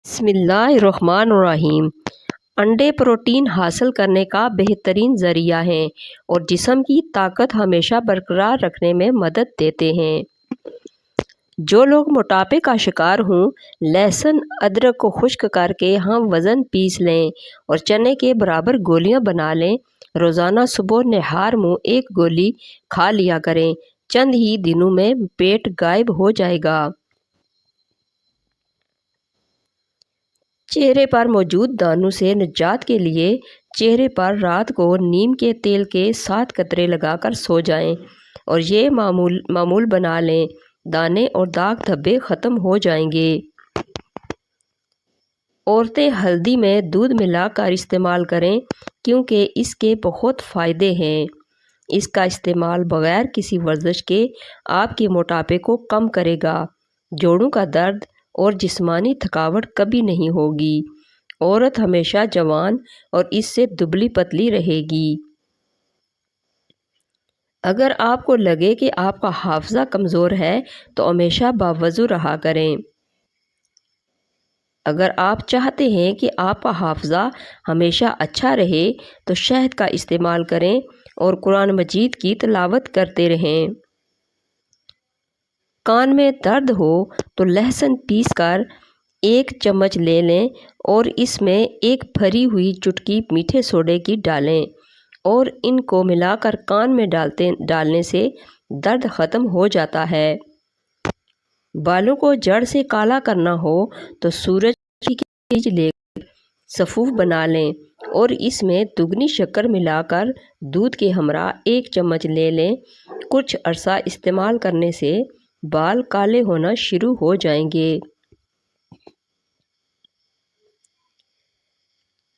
بسم اللہ الرحمن الرحیم۔ انڈے پروٹین حاصل کرنے کا بہترین ذریعہ ہیں اور جسم کی طاقت ہمیشہ برقرار رکھنے میں مدد دیتے ہیں۔ جو لوگ موٹاپے کا شکار ہوں، لہسن ادرک کو خشک کر کے ہم وزن پیس لیں اور چنے کے برابر گولیاں بنا لیں۔ روزانہ صبح نہار منہ ایک گولی کھا لیا کریں، چند ہی دنوں میں پیٹ غائب ہو جائے گا۔ چہرے پر موجود دانوں سے نجات کے لیے چہرے پر رات کو نیم کے تیل کے 7 قطرے لگا کر سو جائیں اور یہ معمول بنا لیں، دانے اور داغ دھبے ختم ہو جائیں گے۔ عورتیں ہلدی میں دودھ ملا کر استعمال کریں کیونکہ اس کے بہت فائدے ہیں۔ اس کا استعمال بغیر کسی ورزش کے آپ کے موٹاپے کو کم کرے گا۔ جوڑوں کا درد اور جسمانی تھکاوٹ کبھی نہیں ہوگی۔ عورت ہمیشہ جوان اور اس سے دبلی پتلی رہے گی۔ اگر آپ کو لگے کہ آپ کا حافظہ کمزور ہے تو ہمیشہ باوضو رہا کریں۔ اگر آپ چاہتے ہیں کہ آپ کا حافظہ ہمیشہ اچھا رہے تو شہد کا استعمال کریں اور قرآن مجید کی تلاوت کرتے رہیں۔ کان میں درد ہو تو لہسن پیس کر 1 چمچ لے لیں اور اس میں ایک بھری ہوئی چٹکی میٹھے سوڈے کی ڈالیں اور ان کو ملا کر کان میں ڈالنے سے درد ختم ہو جاتا ہے۔ بالوں کو جڑ سے کالا کرنا ہو تو سورج کی بیج لے کر سفوف بنا لیں اور اس میں دگنی شکر ملا کر دودھ کے ہمراہ 1 چمچ لے لیں۔ کچھ عرصہ استعمال کرنے سے بال کالے ہونا شروع ہو جائیں گے۔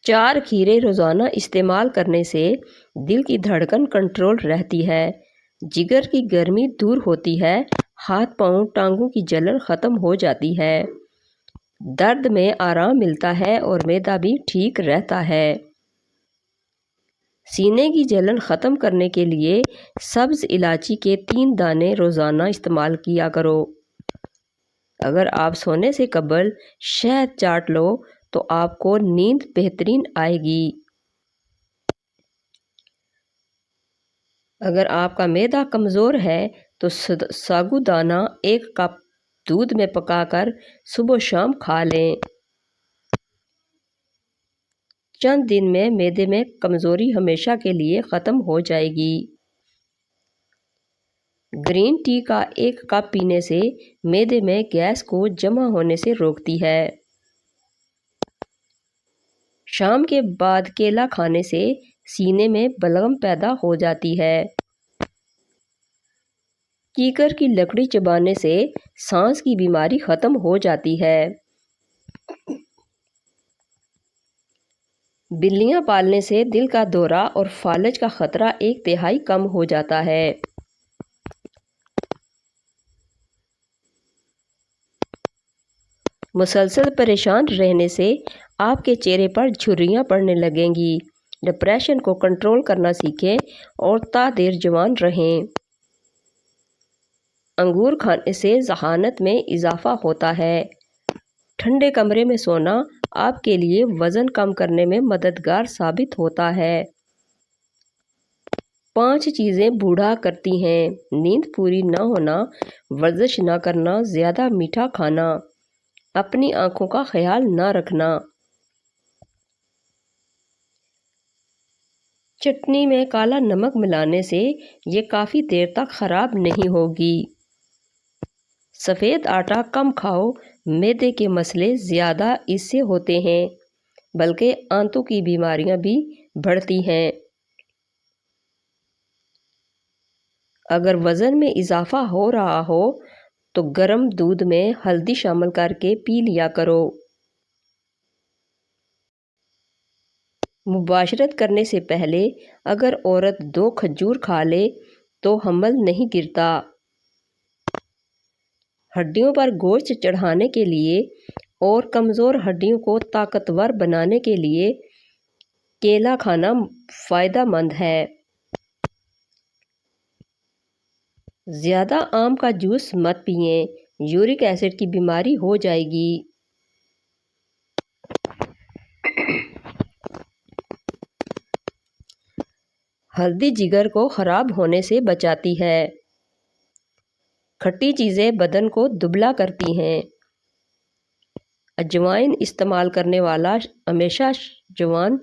4 کھیرے روزانہ استعمال کرنے سے دل کی دھڑکن کنٹرول رہتی ہے، جگر کی گرمی دور ہوتی ہے، ہاتھ پاؤں ٹانگوں کی جلن ختم ہو جاتی ہے، درد میں آرام ملتا ہے اور معدہ بھی ٹھیک رہتا ہے۔ سینے کی جلن ختم کرنے کے لیے سبز الائچی کے 3 دانے روزانہ استعمال کیا کرو۔ اگر آپ سونے سے قبل شہد چاٹ لو تو آپ کو نیند بہترین آئے گی۔ اگر آپ کا معدہ کمزور ہے تو ساگو دانہ 1 کپ دودھ میں پکا کر صبح و شام کھا لیں۔ چند دن میں معدے میں کمزوری ہمیشہ کے لیے ختم ہو جائے گی۔ گرین ٹی کا 1 کپ پینے سے معدے میں گیس کو جمع ہونے سے روکتی ہے۔ شام کے بعد کیلا کھانے سے سینے میں بلغم پیدا ہو جاتی ہے۔ کیکر کی لکڑی چبانے سے سانس کی بیماری ختم ہو جاتی ہے۔ بلیاں پالنے سے دل کا دورہ اور فالج کا خطرہ 1/3 کم ہو جاتا ہے۔ مسلسل پریشان رہنے سے آپ کے چہرے پر جھریاں پڑنے لگیں گی۔ ڈپریشن کو کنٹرول کرنا سیکھیں اور تا دیر جوان رہیں۔ انگور کھانے سے ذہانت میں اضافہ ہوتا ہے۔ ٹھنڈے کمرے میں سونا آپ کے لیے وزن کم کرنے میں مددگار ثابت ہوتا ہے۔ 5 چیزیں بوڑھا کرتی ہیں: نیند پوری نہ ہونا، ورزش نہ کرنا، زیادہ میٹھا کھانا، اپنی آنکھوں کا خیال نہ رکھنا۔ چٹنی میں کالا نمک ملانے سے یہ کافی دیر تک خراب نہیں ہوگی۔ سفید آٹا کم کھاؤ، معدے کے مسئلے زیادہ اس سے ہوتے ہیں، بلکہ آنتوں کی بیماریاں بھی بڑھتی ہیں۔ اگر وزن میں اضافہ ہو رہا ہو تو گرم دودھ میں ہلدی شامل کر کے پی لیا کرو۔ مباشرت کرنے سے پہلے اگر عورت 2 کھجور کھا لے تو حمل نہیں گرتا۔ ہڈیوں پر گوشت چڑھانے کے لیے اور کمزور ہڈیوں کو طاقتور بنانے کے لیے کیلا کھانا فائدہ مند ہے۔ زیادہ آم کا جوس مت پئیں، یورک ایسڈ کی بیماری ہو جائے گی۔ ہلدی جگر کو خراب ہونے سے بچاتی ہے۔ کھٹی چیزیں بدن کو دبلا کرتی ہیں۔ اجوائن استعمال کرنے والا ہمیشہ جوان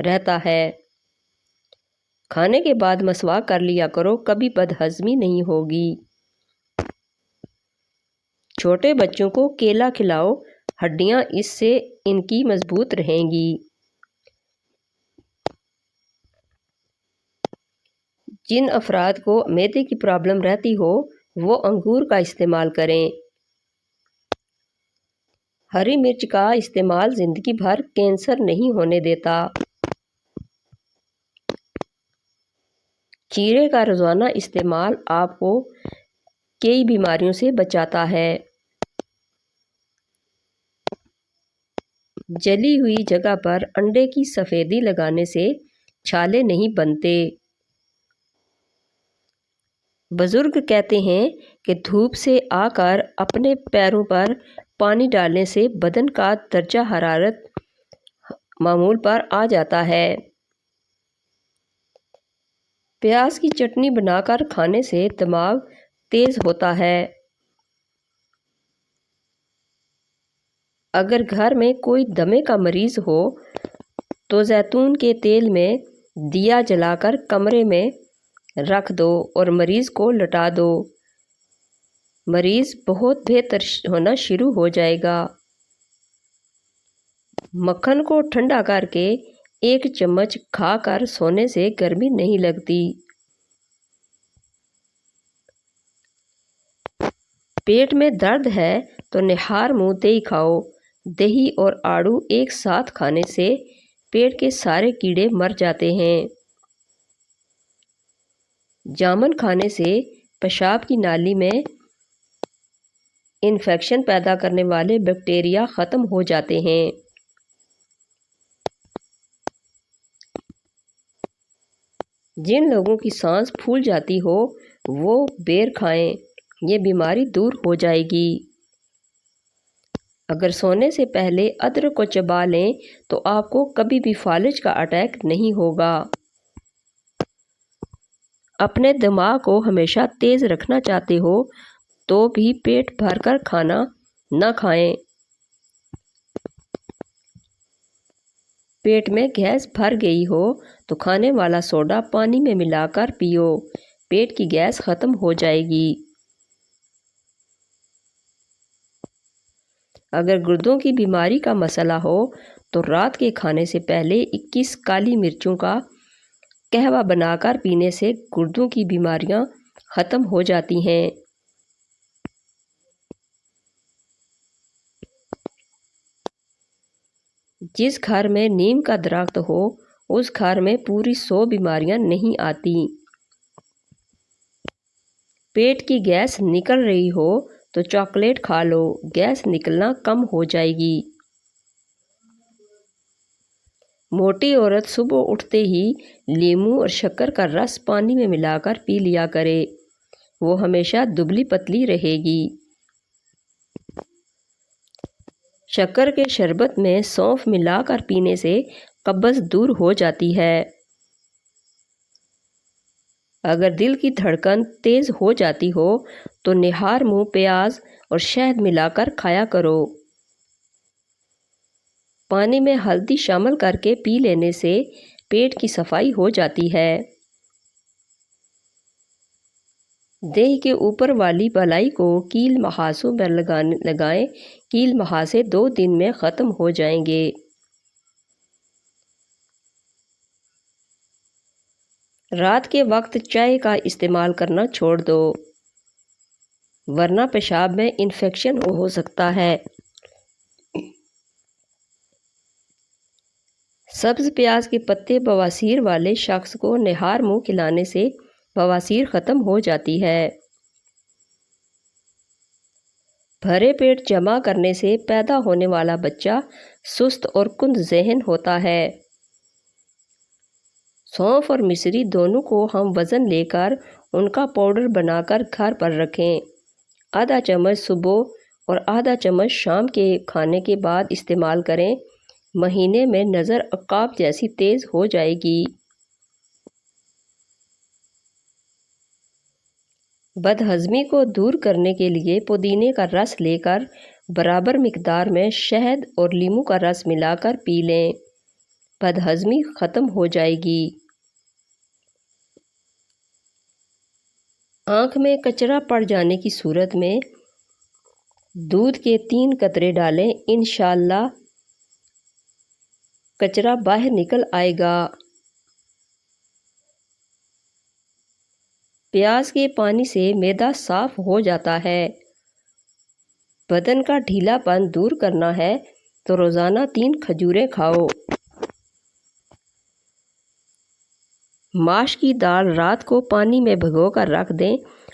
رہتا ہے۔ کھانے کے بعد مسواک کر لیا کرو، کبھی بدہضمی نہیں ہوگی۔ چھوٹے بچوں کو کیلا کھلاؤ، ہڈیاں اس سے ان کی مضبوط رہیں گی۔ جن افراد کو معدے کی پرابلم رہتی ہو وہ انگور کا استعمال کریں۔ ہری مرچ کا استعمال زندگی بھر کینسر نہیں ہونے دیتا۔ چیرے کا روزانہ استعمال آپ کو کئی بیماریوں سے بچاتا ہے۔ جلی ہوئی جگہ پر انڈے کی سفیدی لگانے سے چھالے نہیں بنتے۔ بزرگ کہتے ہیں کہ دھوپ سے آ کر اپنے پیروں پر پانی ڈالنے سے بدن کا درجہ حرارت معمول پر آ جاتا ہے۔ پیاز کی چٹنی بنا کر کھانے سے دماغ تیز ہوتا ہے۔ اگر گھر میں کوئی دمے کا مریض ہو تو زیتون کے تیل میں دیا جلا کر کمرے میں رکھ دو اور مریض کو لٹا دو، مریض بہت بہتر ہونا شروع ہو جائے گا۔ مکھن کو ٹھنڈا کر کے 1 چمچ کھا کر سونے سے گرمی نہیں لگتی۔ پیٹ میں درد ہے تو نہار منہ دہی کھاؤ۔ دہی اور آڑو ایک ساتھ کھانے سے پیٹ کے سارے کیڑے مر جاتے ہیں۔ جامن کھانے سے پیشاب کی نالی میں انفیکشن پیدا کرنے والے بیکٹیریا ختم ہو جاتے ہیں۔ جن لوگوں کی سانس پھول جاتی ہو وہ بیر کھائیں، یہ بیماری دور ہو جائے گی۔ اگر سونے سے پہلے ادرک کو چبا لیں تو آپ کو کبھی بھی فالج کا اٹیک نہیں ہوگا۔ اپنے دماغ کو ہمیشہ تیز رکھنا چاہتے ہو تو بھی پیٹ بھر کر کھانا نہ کھائیں۔ پیٹ میں گیس بھر گئی ہو تو کھانے والا سوڈا پانی میں ملا کر پیو، پیٹ کی گیس ختم ہو جائے گی۔ اگر گردوں کی بیماری کا مسئلہ ہو تو رات کے کھانے سے پہلے 21 کالی مرچوں کا قہوہ بنا کر پینے سے گردوں کی بیماریاں ختم ہو جاتی ہیں۔ جس گھر میں نیم کا درخت ہو اس گھر میں پوری 100 بیماریاں نہیں آتی۔ پیٹ کی گیس نکل رہی ہو تو چاکلیٹ کھا لو، گیس نکلنا کم ہو جائے گی۔ موٹی عورت صبح اٹھتے ہی لیموں اور شکر کا رس پانی میں ملا کر پی لیا کرے، وہ ہمیشہ دبلی پتلی رہے گی۔ شکر کے شربت میں سونف ملا کر پینے سے قبض دور ہو جاتی ہے۔ اگر دل کی دھڑکن تیز ہو جاتی ہو تو نہار منہ پیاز اور شہد ملا کر کھایا کرو۔ پانی میں ہلدی شامل کر کے پی لینے سے پیٹ کی صفائی ہو جاتی ہے۔ دیہ کے اوپر والی بالائی کو کیل مہاسوں میں لگائیں، کیل مہاسے 2 دن میں ختم ہو جائیں گے۔ رات کے وقت چائے کا استعمال کرنا چھوڑ دو ورنہ پیشاب میں انفیکشن ہو سکتا ہے۔ سبز پیاز کے پتے بواسیر والے شخص کو نہار منہ کھلانے سے بواسیر ختم ہو جاتی ہے۔ بھرے پیٹ جمع کرنے سے پیدا ہونے والا بچہ سست اور کند ذہن ہوتا ہے۔ سونف اور مصری دونوں کو ہم وزن لے کر ان کا پاؤڈر بنا کر گھر پر رکھیں، آدھا چمچ صبح اور آدھا چمچ شام کے کھانے کے بعد استعمال کریں، مہینے میں نظر عقاب جیسی تیز ہو جائے گی۔ بدہضمی کو دور کرنے کے لیے پودینے کا رس لے کر برابر مقدار میں شہد اور لیموں کا رس ملا کر پی لیں، بدہضمی ختم ہو جائے گی۔ آنکھ میں کچرا پڑ جانے کی صورت میں دودھ کے 3 قطرے ڈالیں، انشاءاللہ کچرا باہر نکل آئے گا۔ پیاز کے پانی سے معدہ صاف ہو جاتا ہے۔ بدن کا ڈھیلا پن دور کرنا ہے تو روزانہ 3 کھجوریں کھاؤ۔ ماش کی دال رات کو پانی میں بھگو کر رکھ دیں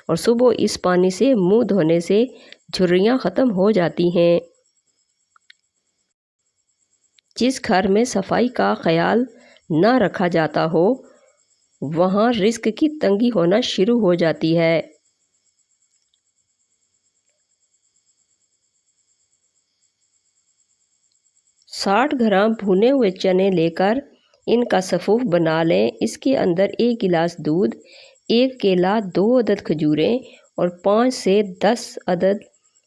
اور صبح اس پانی سے منہ دھونے سے جھریاں ختم ہو جاتی ہیں۔ جس گھر میں صفائی کا خیال نہ رکھا جاتا ہو وہاں رزق کی تنگی ہونا شروع ہو جاتی ہے۔ 60 گرام بھنے ہوئے چنے لے کر ان کا سفوف بنا لیں، اس کے اندر 1 گلاس دودھ، 1 کیلا، 2 عدد کھجوریں اور 5 سے 10 عدد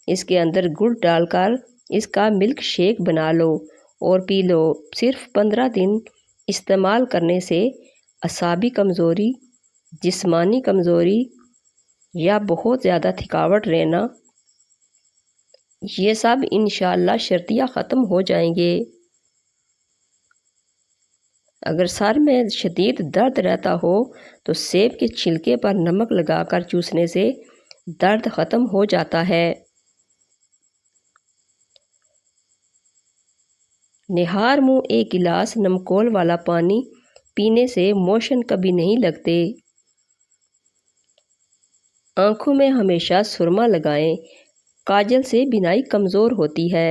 اس کے اندر گڑ ڈال کر اس کا ملک شیک بنا لو اور پی لو۔ صرف 15 دن استعمال کرنے سے اعصابی کمزوری، جسمانی کمزوری یا بہت زیادہ تھکاوٹ رہنا، یہ سب انشاءاللہ شرطیہ ختم ہو جائیں گے۔ اگر سر میں شدید درد رہتا ہو تو سیب کے چھلکے پر نمک لگا کر چوسنے سے درد ختم ہو جاتا ہے۔ نہار منہ 1 گلاس نمکول والا پانی پینے سے موشن کبھی نہیں لگتے۔ آنکھوں میں ہمیشہ سرما لگائیں، کاجل سے بینائی کمزور ہوتی ہے۔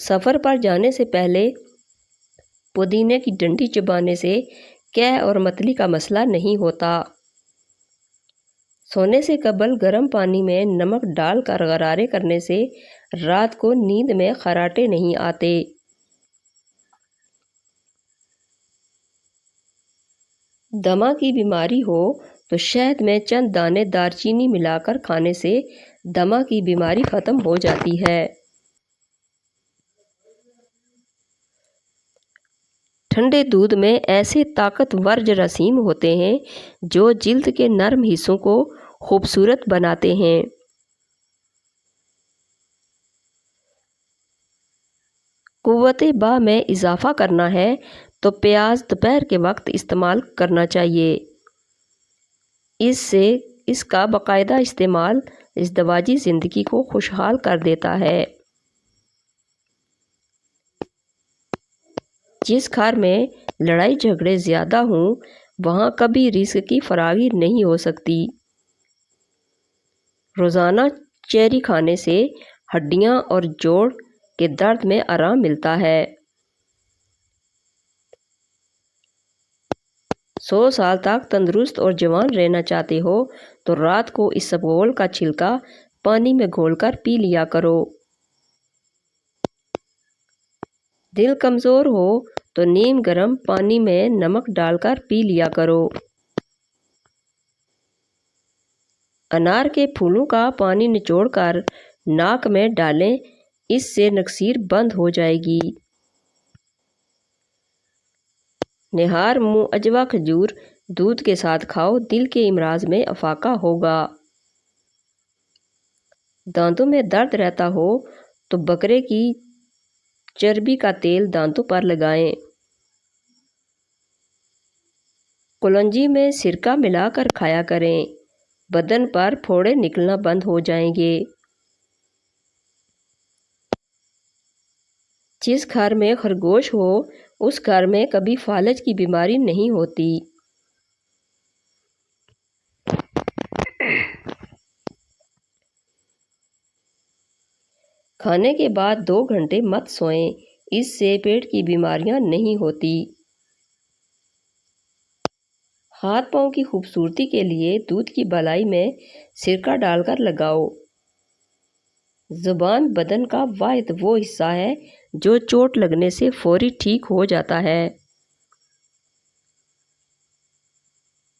سفر پر جانے سے پہلے پودینے کی ڈنڈی چبانے سے قے اور متلی کا مسئلہ نہیں ہوتا۔ سونے سے قبل گرم پانی میں نمک ڈال کر غرارے کرنے سے رات کو نیند میں خراٹے نہیں آتے۔ دمہ کی بیماری ہو تو شہد میں چند دانے دار چینی ملا کر کھانے سے دمہ کی بیماری ختم ہو جاتی ہے۔ ٹھنڈے دودھ میں ایسے طاقتور جراثیم ہوتے ہیں جو جلد کے نرم حصوں کو خوبصورت بناتے ہیں۔ قوت باہ میں اضافہ کرنا ہے تو پیاز دوپہر کے وقت استعمال کرنا چاہیے۔ اس کا باقاعدہ استعمال ازدواجی زندگی کو خوشحال کر دیتا ہے۔ جس گھر میں لڑائی جھگڑے زیادہ ہوں وہاں کبھی رزق کی فراگی نہیں ہو سکتی۔ روزانہ چیری کھانے سے ہڈیاں اور جوڑ کے درد میں آرام ملتا ہے۔ 100 سال تک تندرست اور جوان رہنا چاہتے ہو تو رات کو اسبگول کا چھلکا پانی میں گھول کر پی لیا کرو۔ دل کمزور ہو تو نیم گرم پانی میں نمک ڈال کر پی لیا کرو۔ انار کے پھولوں کا پانی نچوڑ کر ناک میں ڈالیں، اس سے نکسیر بند ہو جائے گی۔ نہار منہ اجوا کھجور دودھ کے ساتھ کھاؤ، دل کے امراض میں افاقہ ہوگا۔ دانتوں میں درد رہتا ہو تو بکرے کی چربی کا تیل دانتوں پر لگائیں۔ کلونجی میں سرکہ ملا کر کھایا کریں، بدن پر پھوڑے نکلنا بند ہو جائیں گے۔ جس گھر میں خرگوش ہو اس گھر میں کبھی فالج کی بیماری نہیں ہوتی۔ کھانے کے بعد 2 گھنٹے مت سوئیں، اس سے پیٹ کی بیماریاں نہیں ہوتی۔ ہاتھ پاؤں کی خوبصورتی کے لیے دودھ کی بالائی میں سرکہ ڈال کر لگاؤ۔ زبان بدن کا واحد وہ حصہ ہے جو چوٹ لگنے سے فوری ٹھیک ہو جاتا ہے۔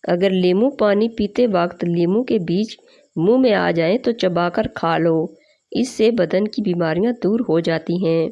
اگر لیمو پانی پیتے وقت لیمو کے بیج منہ میں آ جائیں تو چبا کر کھا لو، اس سے بدن کی بیماریاں دور ہو جاتی ہیں۔